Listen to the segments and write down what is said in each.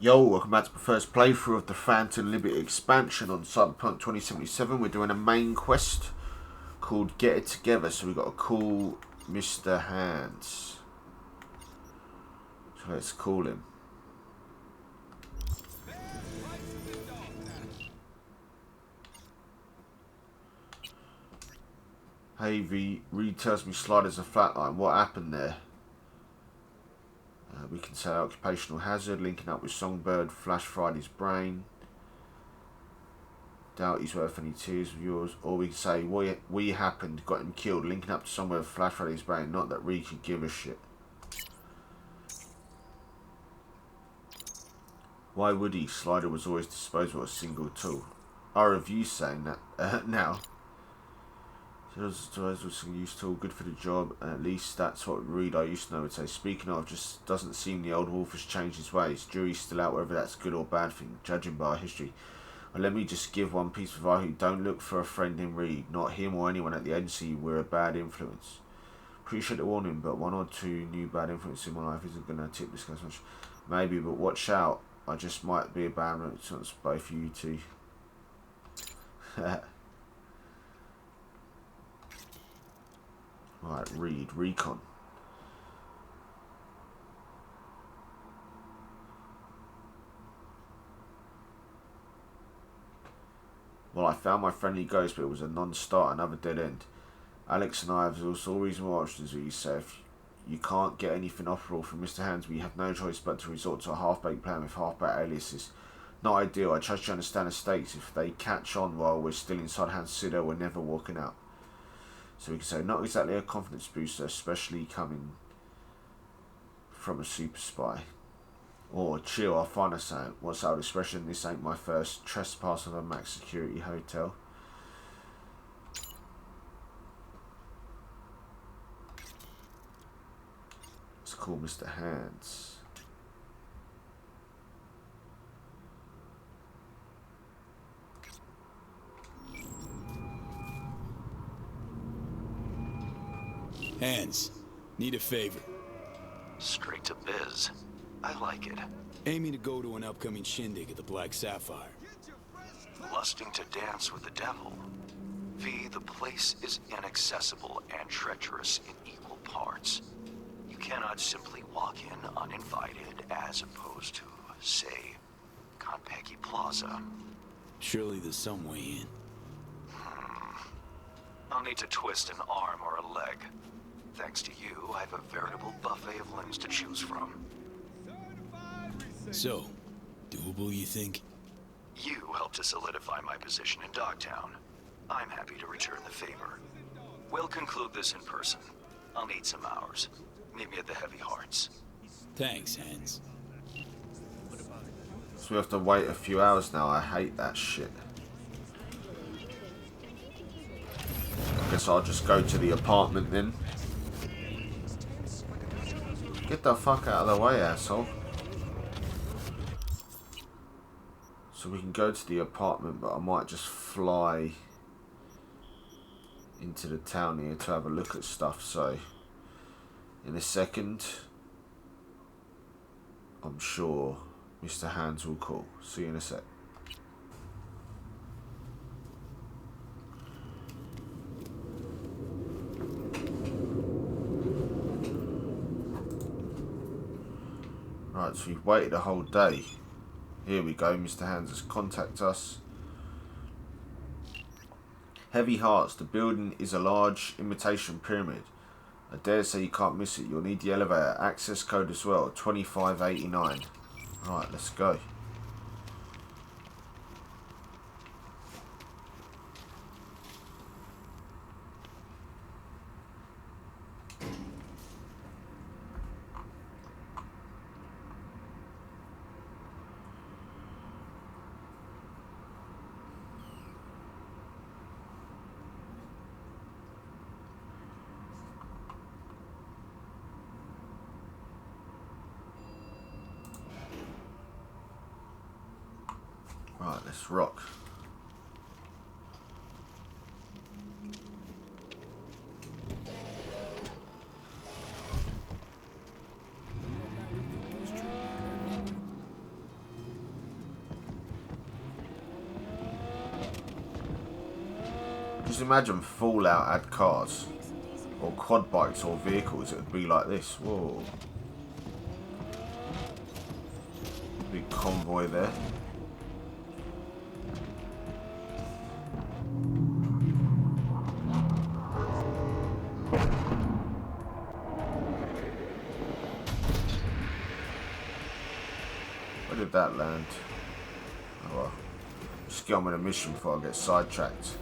Yo, welcome back to the first playthrough of the Phantom Liberty expansion on Cyberpunk 2077. We're doing a main quest called Get It Together, so we've got to call Mr. Hands. So let's call him. Hey V, Reed tells me Slider's a flatline. What happened there? We can say occupational hazard, linking up with Songbird, Flash Friday's brain. Doubt he's worth any tears of yours. Or we can say, we happened, got him killed, linking up to Songbird, Flash Friday's brain. Not that Reed could give a shit. Why would he? Slider was always disposable as a single tool. Our review saying that now. So was a single use tool, good for the job, and at least that's what Reed I used to know would say. Speaking of, just doesn't seem the old wolf has changed his ways. Jury's still out whether that's a good or bad thing, judging by our history. Well, let me just give one piece of advice. Don't look for a friend in Reed. Not him or anyone at the agency. We're a bad influence. Appreciate the warning, but one or two new bad influences in my life isn't going to tip this guy much. Maybe, but watch out. I just might be a bad influence both you two. Right, Reed, recon. Well, I found my friendly ghost, but it was a non-starter, another dead end. Alex and I have also all reasonable options, as you say. If you can't get anything operable from Mr. Hands, we have no choice but to resort to a half-baked plan with half-baked aliases. Not ideal. I trust you understand the stakes. If they catch on while we're still inside Hands' Citadel, we're never walking out. So we can say, not exactly a confidence booster, especially coming from a super spy. Or, chill, I'll find us out. What's that expression? This ain't my first trespass of a max security hotel. Let's call Mr. Hands. Hands, need a favor. Straight to biz. I like it. Aiming to go to an upcoming shindig at the Black Sapphire. Lusting to dance with the devil. V, the place is inaccessible and treacherous in equal parts. You cannot simply walk in uninvited as opposed to, say, Konpeki Plaza. Surely there's some way in. I'll need to twist an arm or a leg. Thanks to you, I have a veritable buffet of limbs to choose from. So, doable, you think? You helped to solidify my position in Dogtown. I'm happy to return the favor. We'll conclude this in person. I'll need some hours. Meet me at the Heavy Hearts. Thanks, Hands. So we have to wait a few hours now. I hate that shit. I guess I'll just go to the apartment then. Get the fuck out of the way, asshole. So we can go to the apartment, but I might just fly into the town here to have a look at stuff. So in a second, I'm sure Mr. Hands will call. See you in a sec. Right, so we've waited a whole day. Here we go, Mr. Hands has contacted us. Heavy Hearts, the building is a large imitation pyramid. I dare say you can't miss it. You'll need the elevator. Access code as well, 2589. Right, let's go. Right, let's rock. Just imagine Fallout had cars. Or quad bikes or vehicles. It would be like this. Whoa. Big convoy there. Where did that land? Oh well. Just get on with a mission before I get sidetracked.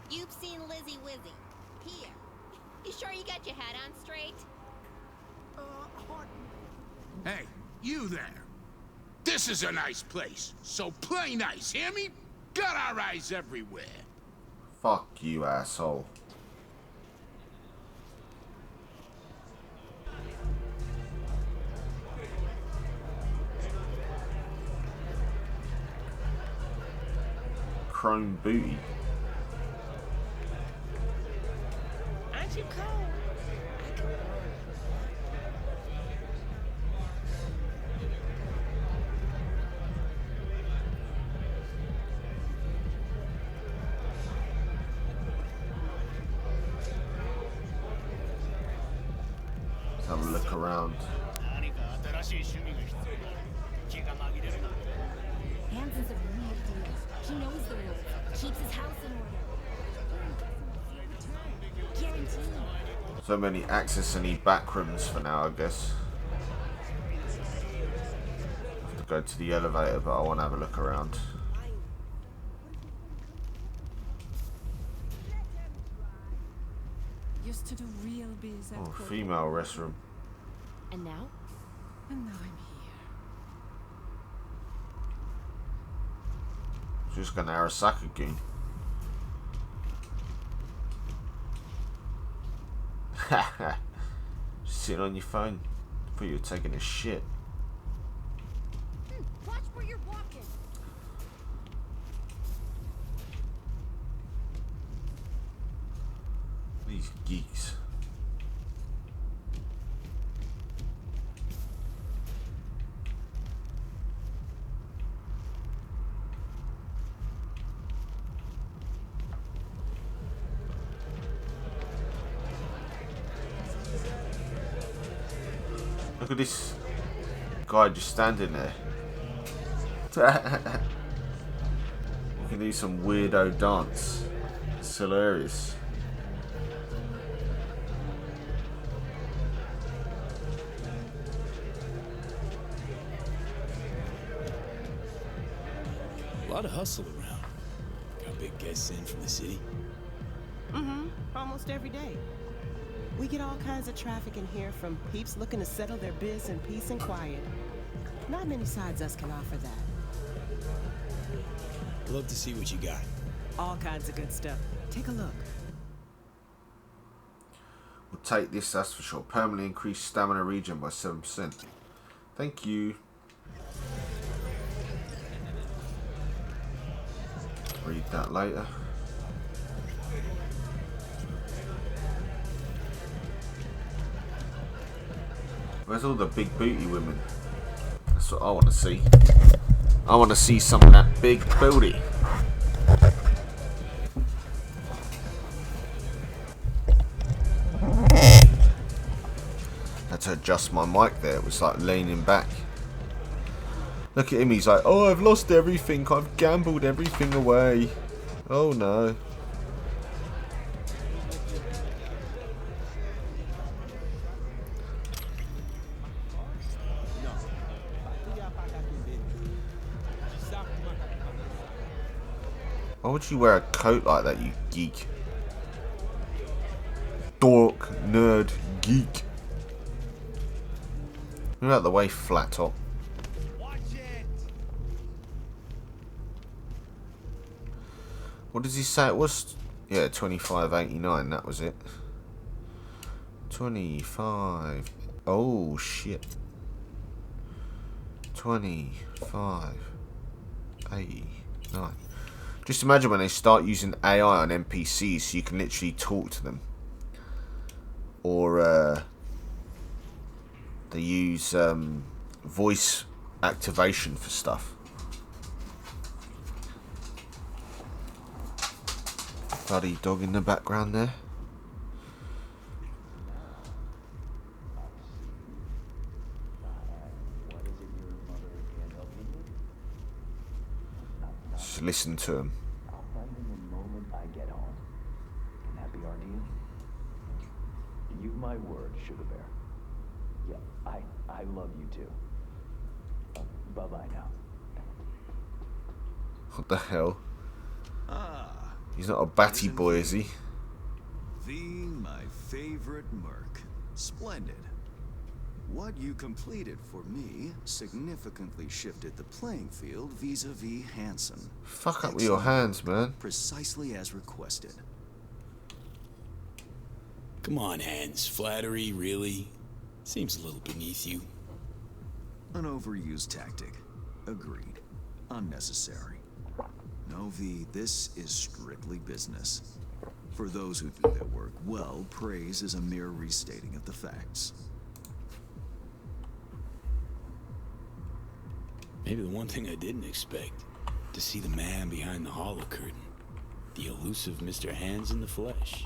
You've seen Lizzie Wizzy. Here. You sure you got your hat on straight? Hey, you there. This is a nice place, so play nice, hear me? Got our eyes everywhere. Fuck you, asshole. Chrome booty. Aren't you cold? Let's have a look around. Hanson's a real deal. He knows the rules. Keeps his house in order. Guaranteed. So many access and backrooms for now, I guess. Have to go to the elevator, but I want to have a look around. Used to do real biz at Oh, Court. female restroom. And now? And now I'm here. Just gonna Arasaka goon. Just sitting on your phone. Thought you were taking a shit. Watch where you're walking. These geeks. Look at this guy just standing there. You can do some weirdo dance. It's hilarious. A lot of hustle around. Got big guests in from the city. Almost every day. We get all kinds of traffic in here from peeps looking to settle their biz in peace and quiet. Not many sides us can offer that. Love to see what you got. All kinds of good stuff. Take a look. We'll take this, that's for sure. Permanently increase stamina regen by 7%. Thank you. Read that later. Where's all the big booty women? That's what I want to see. I want to see some of that big booty. Had to adjust my mic there. It was like leaning back. Look at him. He's like, oh, I've lost everything. I've gambled everything away. Oh no. Why would you wear a coat like that, you geek? Dork, nerd, geek. Move out the way, flat top. What does he say it was? Yeah, 25.89, that was it. 25. Oh, shit. 25. Hey, nice. Just imagine when they start using AI on NPCs so you can literally talk to them. Or they use voice activation for stuff. Bloody dog in the background there. Just listen to him. I'll find him the moment I get home. Can that be our deal? You've my word, Sugar Bear. Yeah, I love you too. Bye-bye now. What the hell? Ah. He's not a batty boy, is he? My favorite merc. Splendid. What you completed for me significantly shifted the playing field vis-a-vis Hansen. Fuck up with your hands, man. Precisely as requested. Come on, Hans. Flattery, really? Seems a little beneath you. An overused tactic. Agreed. Unnecessary. No, V, this is strictly business. For those who do their work well, praise is a mere restating of the facts. Maybe the one thing I didn't expect, to see the man behind the hollow curtain. The elusive Mr. Hands in the flesh.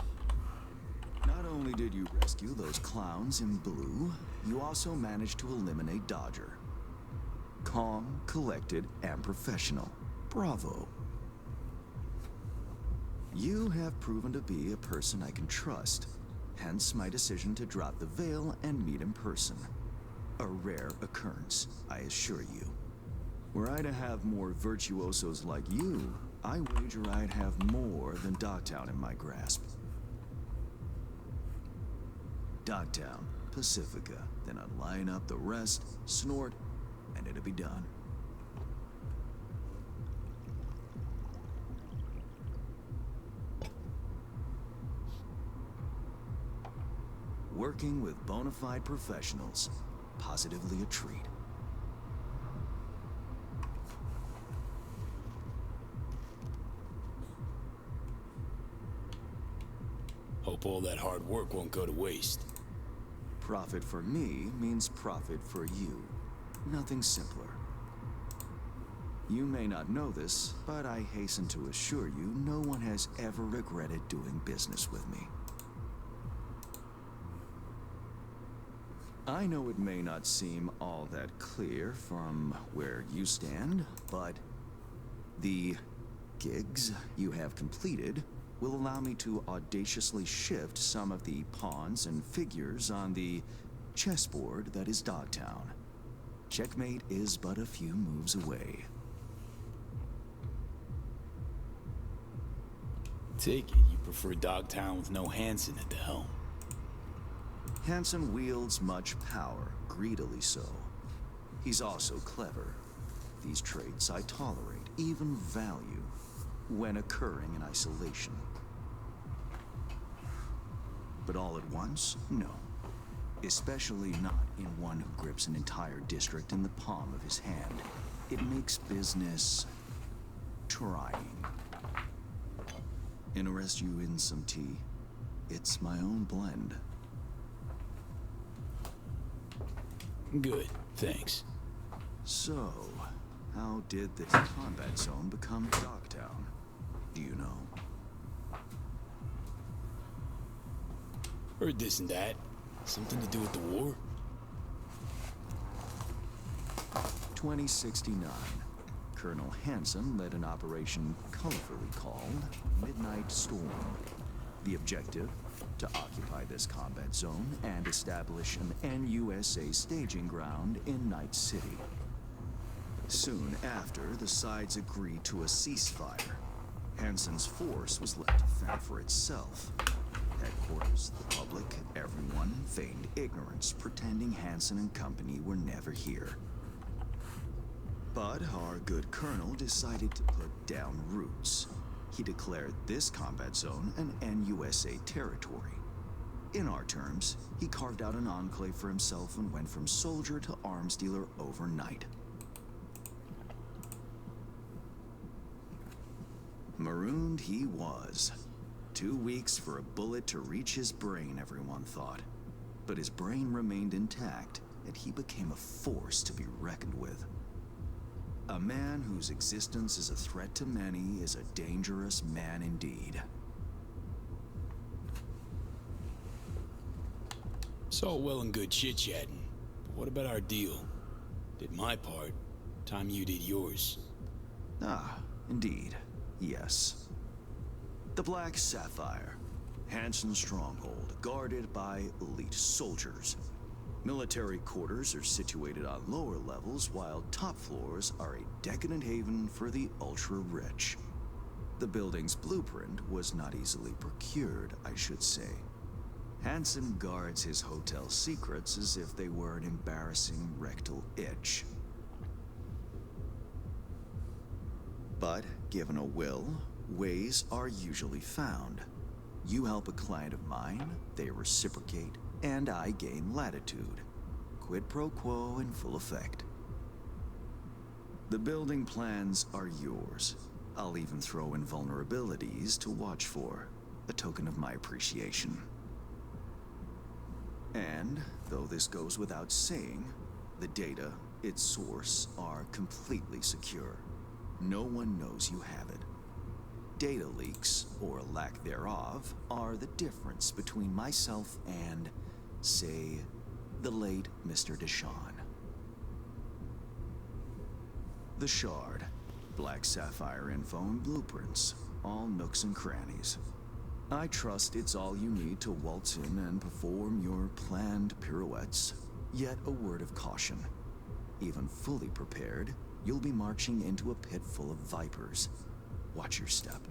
Not only did you rescue those clowns in blue, you also managed to eliminate Dodger. Calm, collected, and professional. Bravo. You have proven to be a person I can trust, hence my decision to drop the veil and meet in person. A rare occurrence, I assure you. Were I to have more virtuosos like you, I wager I'd have more than Dogtown in my grasp. Dogtown, Pacifica, then I'd line up the rest, snort, and it'd be done. Working with bona fide professionals, positively a treat. Hope all that hard work won't go to waste. Profit for me means profit for you. Nothing simpler. You may not know this, but I hasten to assure you no one has ever regretted doing business with me. I know it may not seem all that clear from where you stand, but the gigs you have completed will allow me to audaciously shift some of the pawns and figures on the chessboard that is Dogtown. Checkmate is but a few moves away. Take it, you prefer Dogtown with no Hansen at the helm. Hansen wields much power, greedily so. He's also clever. These traits I tolerate, even value, when occurring in isolation. But all at once, no. Especially not in one who grips an entire district in the palm of his hand. It makes business trying. Interest you in some tea? It's my own blend. Good, thanks. So, how did this combat zone become Dogtown? Do you know? Heard this and that. Something to do with the war? 2069. Colonel Hansen led an operation colorfully called Midnight Storm. The objective? To occupy this combat zone and establish an NUSA staging ground in Night City. Soon after, the sides agreed to a ceasefire. Hansen's force was left to fend for itself. Headquarters, the public, everyone feigned ignorance, pretending Hansen and company were never here. But our good colonel decided to put down roots. He declared this combat zone an NUSA territory. In our terms, he carved out an enclave for himself and went from soldier to arms dealer overnight. Marooned he was. 2 weeks for a bullet to reach his brain, everyone thought. But his brain remained intact, and he became a force to be reckoned with. A man whose existence is a threat to many is a dangerous man indeed. It's all well and good chit-chatting, but what about our deal? Did my part, time you did yours. Ah, indeed. Yes. The Black Sapphire. Hansen's stronghold, guarded by elite soldiers. Military quarters are situated on lower levels, while top floors are a decadent haven for the ultra-rich. The building's blueprint was not easily procured, I should say. Hansen guards his hotel secrets as if they were an embarrassing rectal itch. But, given a will, ways are usually found. You help a client of mine, they reciprocate, and I gain latitude. Quid pro quo in full effect. The building plans are yours. I'll even throw in vulnerabilities to watch for, a token of my appreciation. And, though this goes without saying, the data, its source, are completely secure. No one knows you have it. Data leaks, or lack thereof, are the difference between myself and, say, the late Mr. Deshawn. The Shard. Black Sapphire info and blueprints. All nooks and crannies. I trust it's all you need to waltz in and perform your planned pirouettes. Yet a word of caution. Even fully prepared, you'll be marching into a pit full of vipers. Watch your step.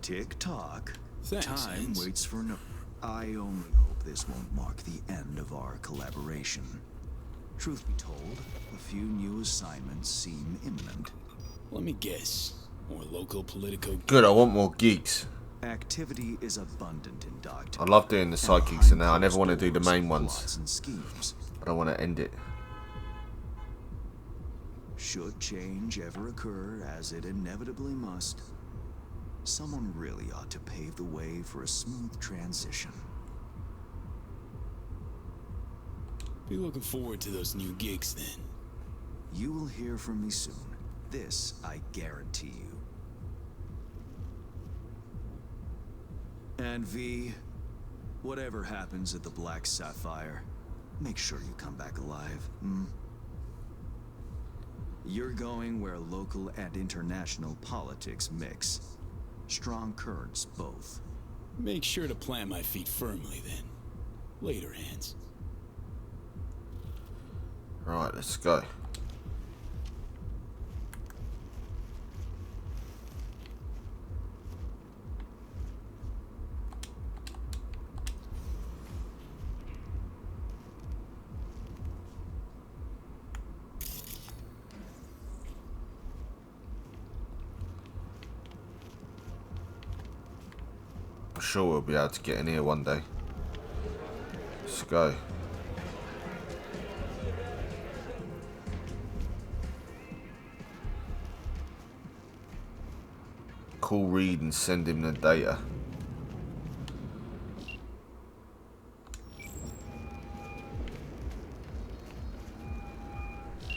Tick-tock. Thanks, Time Hans. waits for no... I only hope this won't mark the end of our collaboration. Truth be told, a few new assignments seem imminent. Let me guess. More local politico... Good, I want more gigs. Activity is abundant in Dogtown. I love doing the side gigs and that. I never want to do the main plots ones. and schemes. I don't want to end it. Should change ever occur, as it inevitably must, someone really ought to pave the way for a smooth transition. Be looking forward to those new gigs then. You will hear from me soon. This I guarantee you. And V, whatever happens at the Black Sapphire, make sure you come back alive, hmm? You're going where local and international politics mix. Strong currents, both. Make sure to plant my feet firmly then. Later, Hans. Right, let's go. I'm sure we'll be able to get in here one day. Let's go. Call Reed and send him the data.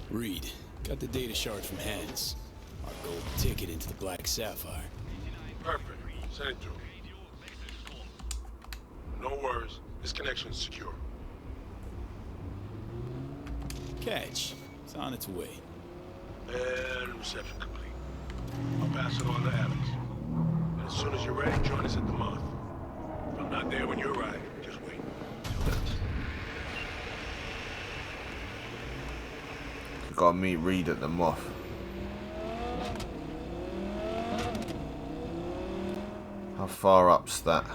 Reed, got the data shard from Hans. Our gold ticket into the Black Sapphire. Perfect. Send it to him. No worries. This connection is secure. Catch. It's on its way. And reception complete. I'll pass it on to Alex. And as soon as you're ready, join us at the Moth. If I'm not there when you arrive, just wait. We've got to meet Reed at the Moth. How far up's that?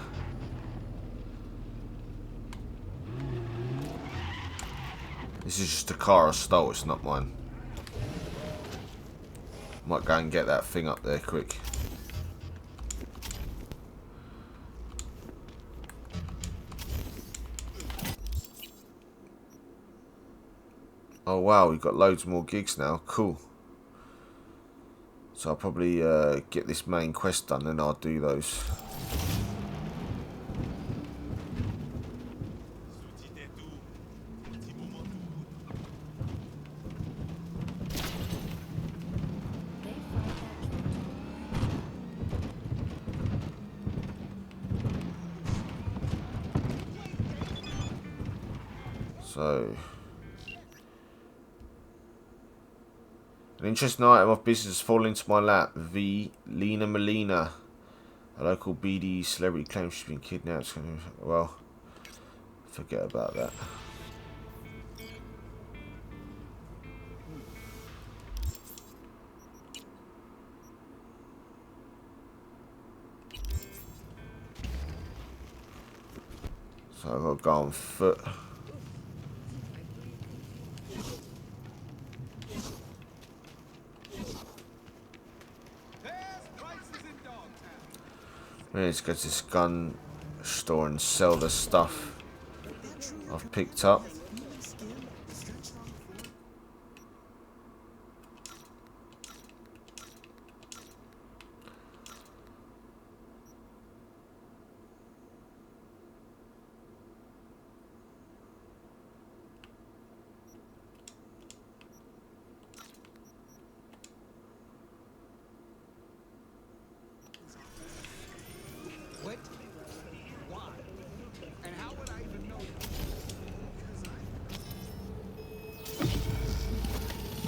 This is just a car I stole, it's not mine. Might go and get that thing up there quick. Oh wow, we've got loads more gigs now, cool. So I'll probably get this main quest done, and I'll do those. So, an interesting item of business has fallen into my lap. Lena Molina, a local BD celebrity, claims she's been kidnapped. Well, forget about that. So I've got to go on foot. Let's go to this gun store and sell the stuff I've picked up.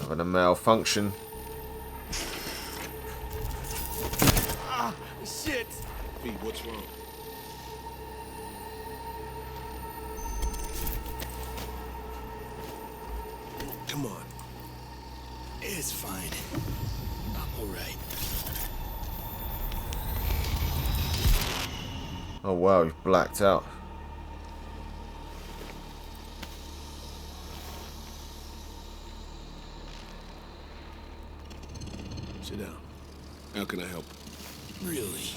Having a malfunction. Ah, shit! V, what's wrong? Come on. It's fine. I'm alright. Oh wow, he's blacked out. Sit down. How can I help? Really?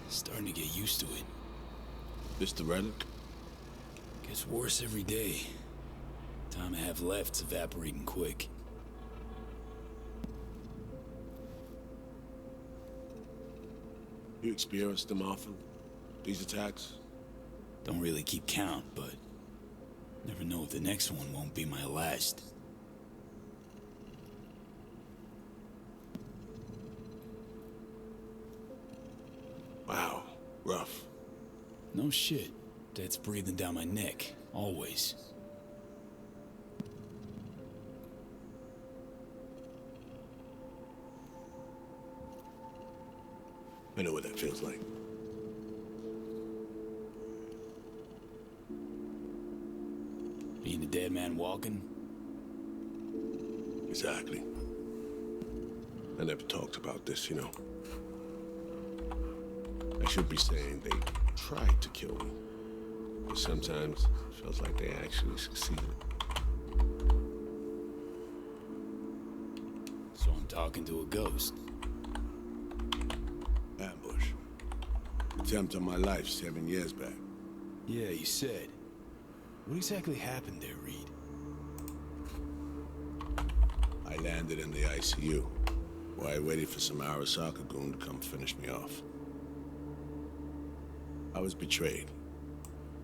Starting to get used to it. This the relic? Gets worse every day. Time I have left's evaporating quick. You experience them often? These attacks? Don't really keep count, but never know if the next one won't be my last. Wow, rough. No shit. Death's breathing down my neck, always. I know what that feels like. Being a dead man walking? Exactly. I never talked about this, you know. I should be saying they tried to kill me. But sometimes it feels like they actually succeeded. So I'm talking to a ghost. Ambush. Attempt on my life 7 years back. Yeah, you said. What exactly happened there, Reed? I landed in the ICU, while I waited for some Arasaka goon to come finish me off. I was betrayed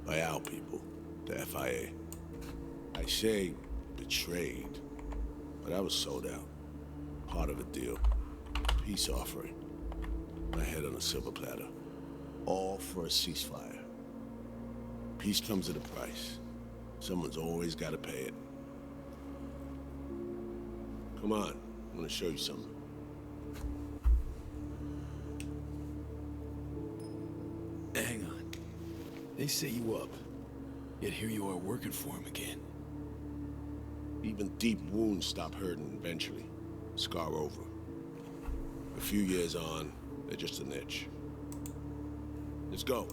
by our people, the FIA. I say betrayed, but I was sold out. Part of a deal. Peace offering. My head on a silver platter. All for a ceasefire. Peace comes at a price. Someone's always got to pay it. Come on, I want to show you something. Hang on. They set you up, yet here you are working for him again. Even deep wounds stop hurting eventually. Scar over. A few years on, they're just an itch. Let's go.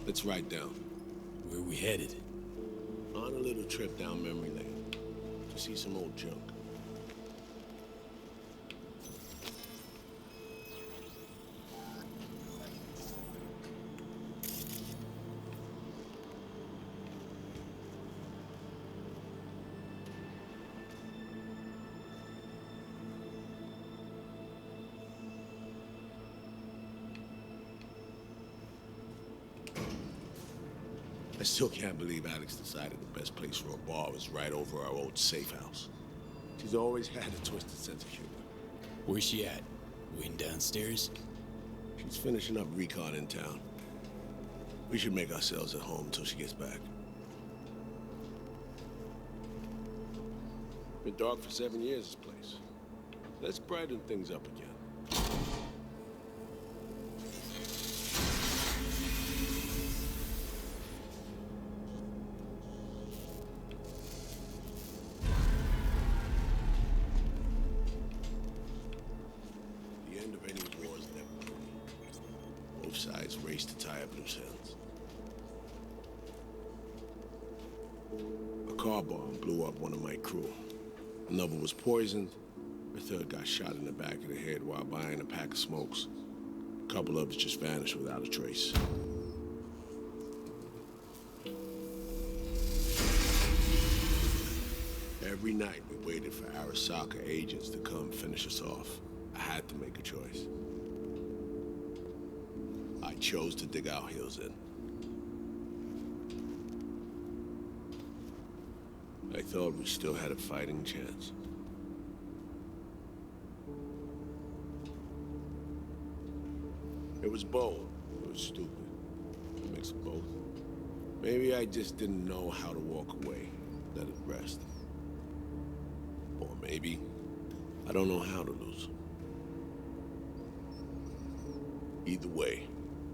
Let's ride down. Where are we headed? On a little trip down memory lane. To see some old junk. still can't believe Alex decided the best place for a bar was right over our old safe house. She's always had a twisted sense of humor. Where's she at? Waiting downstairs? She's finishing up recon in town. We should make ourselves at home until she gets back. Been dark for 7 years, this place. Let's brighten things up again. The end of any war is never pretty. Both sides race to tie up loose ends. A car bomb blew up one of my crew. Another was poisoned. A third got shot in the back of the head while buying a pack of smokes. A couple others just vanished without a trace. Every night we waited for Arasaka agents to come finish us off. I had to make a choice. I chose to dig our heels in. I thought we still had a fighting chance. It was bold. It was stupid. A mix of both. Maybe I just didn't know how to walk away, let it rest. Or maybe I don't know how to lose. Either way,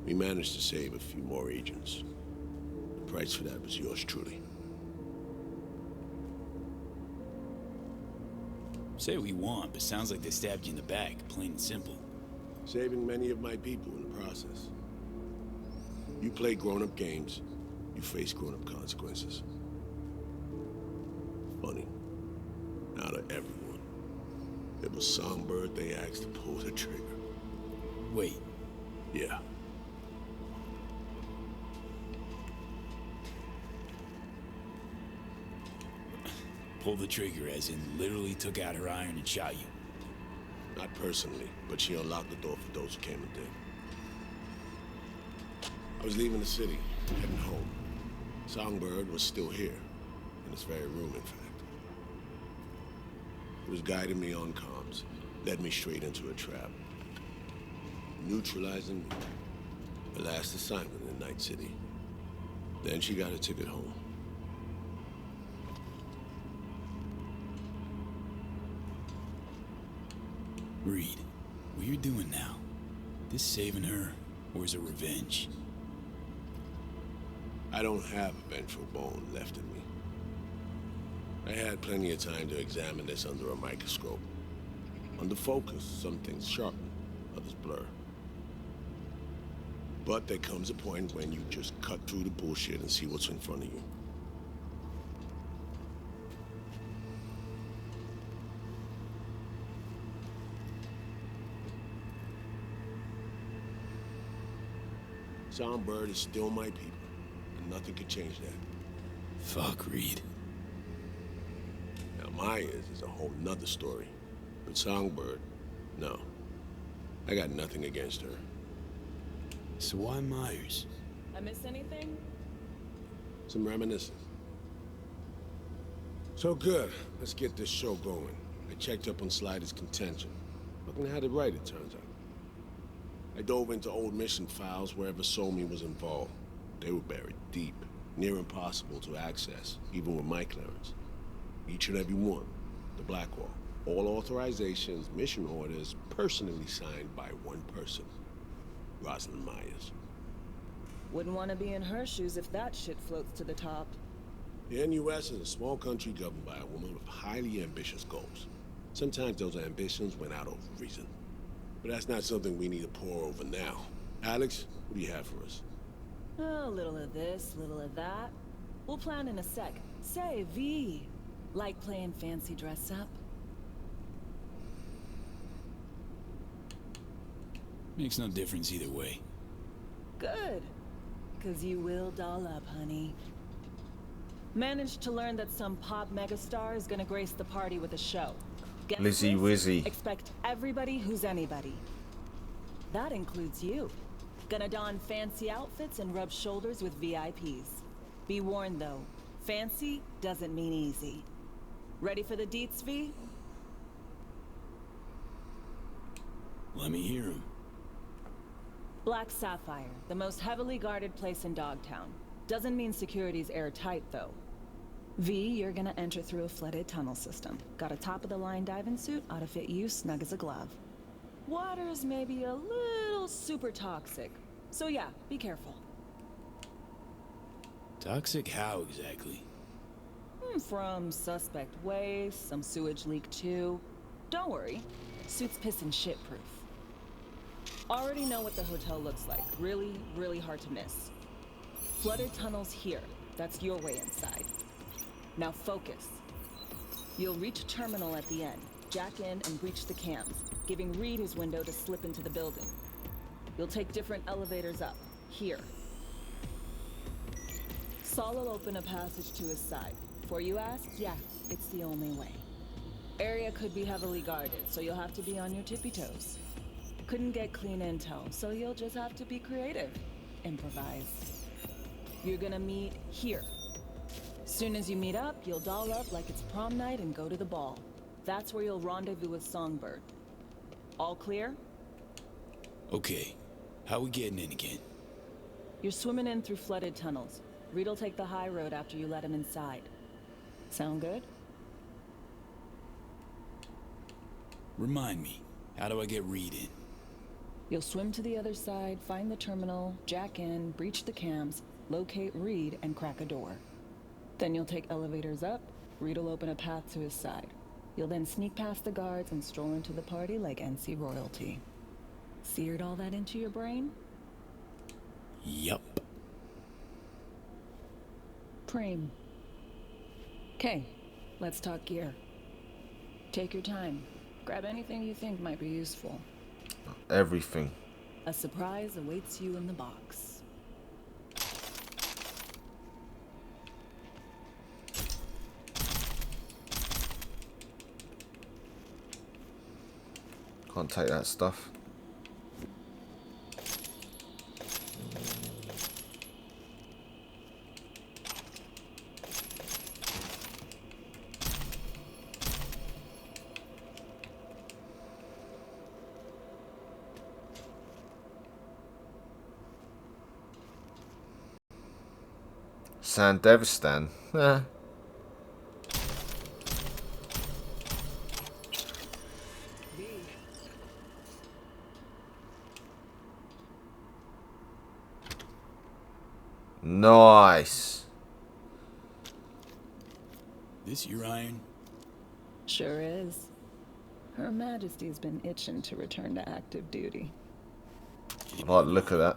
we managed to save a few more agents. The price for that was yours truly. Say what you want, but sounds like they stabbed you in the back, plain and simple. Saving many of my people in the process. You play grown-up games, you face grown-up consequences. Funny. Out of everyone, it was Songbird they asked to pull the trigger. Wait. Yeah. Pull the trigger, as in literally took out her iron and shot you. Not personally, but she unlocked the door for those who came and did. I was leaving the city, heading home. Songbird was still here, in this very room, in fact. He was guiding me on comms, led me straight into a trap. Neutralizing me. The last assignment in Night City. Then she got a ticket home. Reed, what you're doing now, this saving her, or is it revenge? I don't have a vengeful bone left in me. I had plenty of time to examine this under a microscope. Under focus, some things sharpen, others blur. But there comes a point when you just cut through the bullshit and see what's in front of you. Songbird is still my people, and nothing can change that. Fuck, Reed. Now, Myers is a whole nother story. But Songbird, no. I got nothing against her. So why Myers? I miss anything? Some reminiscing. So good. Let's get this show going. I checked up on Slider's contention. Fucking had it right, it turns out. I dove into old mission files wherever Somi was involved. They were buried deep, near impossible to access, even with my clearance. Each and every one, the Blackwall. All authorizations, mission orders, personally signed by one person. Rosalind Myers. Wouldn't want to be in her shoes if that shit floats to the top. The NUS is a small country governed by a woman with highly ambitious goals. Sometimes those ambitions went out of reason. But that's not something we need to pour over now. Alex, what do you have for us? A little of this, little of that. We'll plan in a sec. Say, V, like playing fancy dress up? Makes no difference either way. Good. 'Cause you will doll up, honey. Managed to learn that some pop megastar is gonna grace the party with a show. Get Lizzie this? Wizzy. Expect everybody who's anybody. That includes you. Gonna don fancy outfits and rub shoulders with VIPs. Be warned though, fancy doesn't mean easy. Ready for the deets, V? Let me hear him. Black Sapphire, the most heavily guarded place in Dogtown. Doesn't mean security's airtight though. V, you're gonna enter through a flooded tunnel system. Got a top-of-the-line diving suit, ought to fit you snug as a glove. Water's maybe a little super toxic. So yeah, be careful. Toxic how exactly? From suspect waste, some sewage leak too. Don't worry, suit's piss and shit proof. Already know what the hotel looks like. Really, really hard to miss. Flooded tunnels here. That's your way inside. Now focus. You'll reach a terminal at the end. Jack in and breach the cams, giving Reed his window to slip into the building. You'll take different elevators up. Here. Saul will open a passage to his side. Before you ask, yeah, it's the only way. Area could be heavily guarded, so you'll have to be on your tippy toes. Couldn't get clean intel, so you'll just have to be creative. Improvise. You're gonna meet here. Soon as you meet up, you'll doll up like it's prom night and go to the ball. That's where you'll rendezvous with Songbird. All clear? Okay. How we getting in again? You're swimming in through flooded tunnels. Reed'll take the high road after you let him inside. Sound good? Remind me, how do I get Reed in? You'll swim to the other side, find the terminal, jack in, breach the cams, locate Reed, and crack a door. Then you'll take elevators up, Reed'll open a path to his side. You'll then sneak past the guards and stroll into the party like NC royalty. Seared all that into your brain? Yup. Preem. Okay, let's talk gear. Take your time. Grab anything you think might be useful. Everything. A surprise awaits you in the box. Can't take that stuff. Sandevistan. Nice. This your iron? Sure is. Her Majesty's been itching to return to active duty. I like the look of that.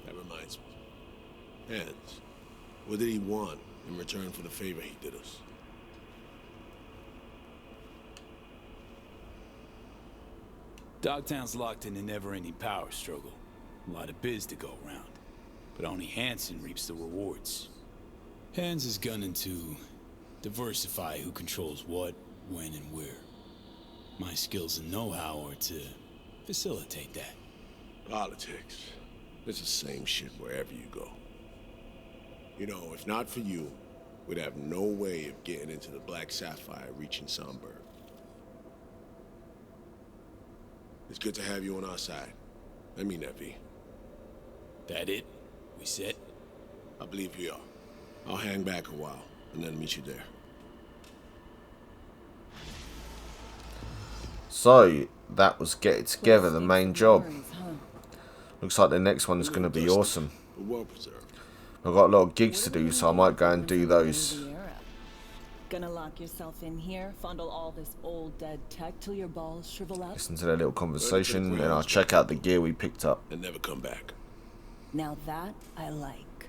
That reminds me. Hands, what did he want in return for the favor he did us? Dogtown's locked in a never-ending power struggle. A lot of biz to go around. But only Hansen reaps the rewards. Hans is gunning to diversify who controls what, when, and where. My skills and know-how are to facilitate that. Politics. It's the same shit wherever you go. You know, if not for you, we'd have no way of getting into the Black Sapphire reaching Songbird. It's good to have you on our side. I mean that, V. That it? We set? I believe we are. I'll hang back a while, and then meet you there. So, that was Get It Together, the main job. Looks like the next one's going to be awesome. Well preserved. I've got a lot of gigs to do, so I might go and do those. Gonna lock yourself in here, fondle all this old dead tech till your balls shrivel up? Listen to their little conversation, and I'll check out the gear we picked up. And never come back. Now that I like.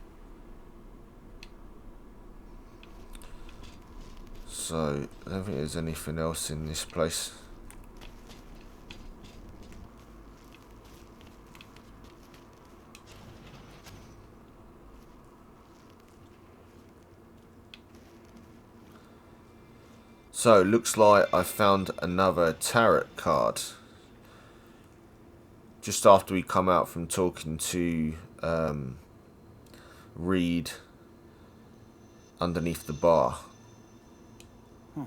So, I don't think there's anything else in this place. So, looks like I found another tarot card. Just after we come out from talking to Reed underneath the bar. There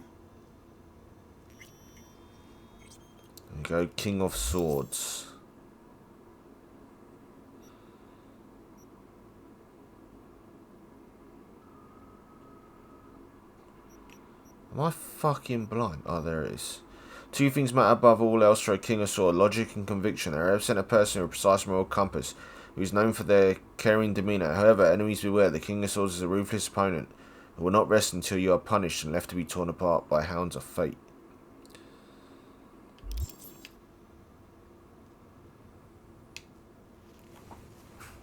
we go, King of Swords. Am I fucking blind? Oh, there it is. Two things matter above all else for a King of Swords: logic and conviction. They represent a person with a precise moral compass, who is known for their caring demeanour. However, enemies beware. The King of Swords is a ruthless opponent who will not rest until you are punished and left to be torn apart by hounds of fate.